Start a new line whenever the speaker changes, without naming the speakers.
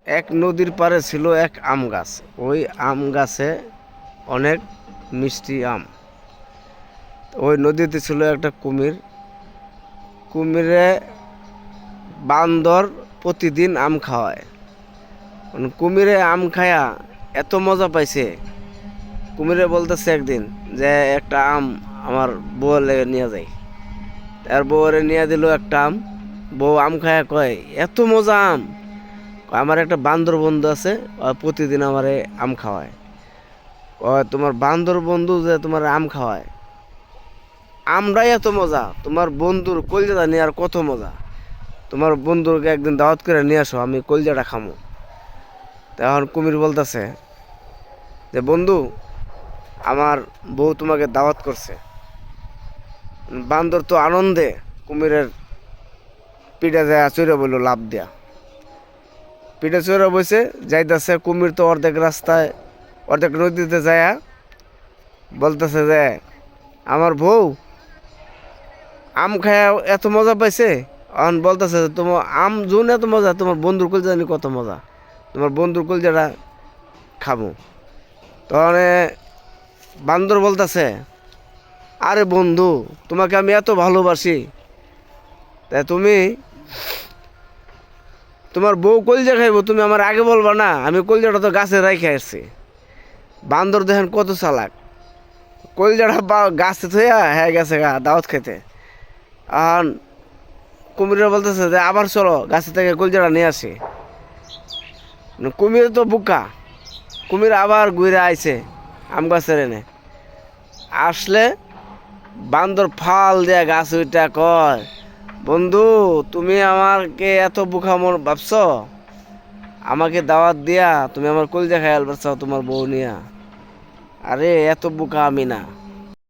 এক নদীর পাড়ে ছিল এক আম গাছ। ওই আম গাছে অনেক মিষ্টি আম। ওই নদীতে ছিল একটা কুমির। কুমিরে বান্দর প্রতিদিন আম খাওয়ায়। কুমিরে আম খায়া এত মজা পাইছে, কুমিরে বলতেছে একদিন যে একটা আম আমার বউয়ের লেগে নিয়ে যাই। তার বউরে নিয়ে দিল একটা আম। বউ আম খায়া কয় এত মজা আম। আমার একটা বান্দর বন্ধু আছে, ও প্রতিদিন আমারে আম খাওয়ায়। ও তোমার বান্দর বন্ধু যে তোমার আম খাওয়ায়, আমরাই এত মজা, তোমার বন্ধুর কলজাটা নিয়ে আর কত মজা। তোমার বন্ধুকে একদিন দাওয়াত করে নিয়ে আসো, আমি কলজাটা খামো। তখন কুমির বলতেছে যে বন্ধু, আমার বউ তোমাকে দাওয়াত করছে। বান্দর তো আনন্দে কুমিরের পিঠে যায় চড়ে বললো লাভ দেয়া। পিঠে চড়ে বসে যাইতেছে, কুমির তো অর্ধেক রাস্তায়, অর্ধেক নদীতে যায় বলতেছে যে আমার বউ আম খায় এত মজা পাইছে। এখন বলতেছে যে তোমার আম জুন এত মজা, তোমার বন্ধুর কলজা জানি কত মজা, তোমার বন্ধুর কলজাটা খাবো। তখন বান্দর বলতেছে আরে বন্ধু, তোমাকে আমি এত ভালোবাসি, তাই তুমি তোমার বউ কলজা খাইবো, তুমি আমার আগে বলবা না? আমি কলজাটা তো গাছে রাইখে আসছি। বান্দর দেখেন কত চালাক, কলজাটা গাছে থইয়া হ্যাঁ গেছে গা দাওয়াত খেতে। আর কুমিরে বলতেছে যে আবার চলো গাছে থেকে কলজাটা নিয়ে আসি। কুমির তো বুকা, কুমির আবার ঘুরে আইছে আম গাছের এনে। আসলে বান্দর ফাল দেয়া গাছ ওইটা কয় বন্ধু, তুমি আমাকে এত বুকা মন ভাবছ? আমাকে দাওয়াত দিয়া তুমি আমার কলজা খায়াল পারছ তোমার বউ নিয়া? আরে এত বুকা আমি না।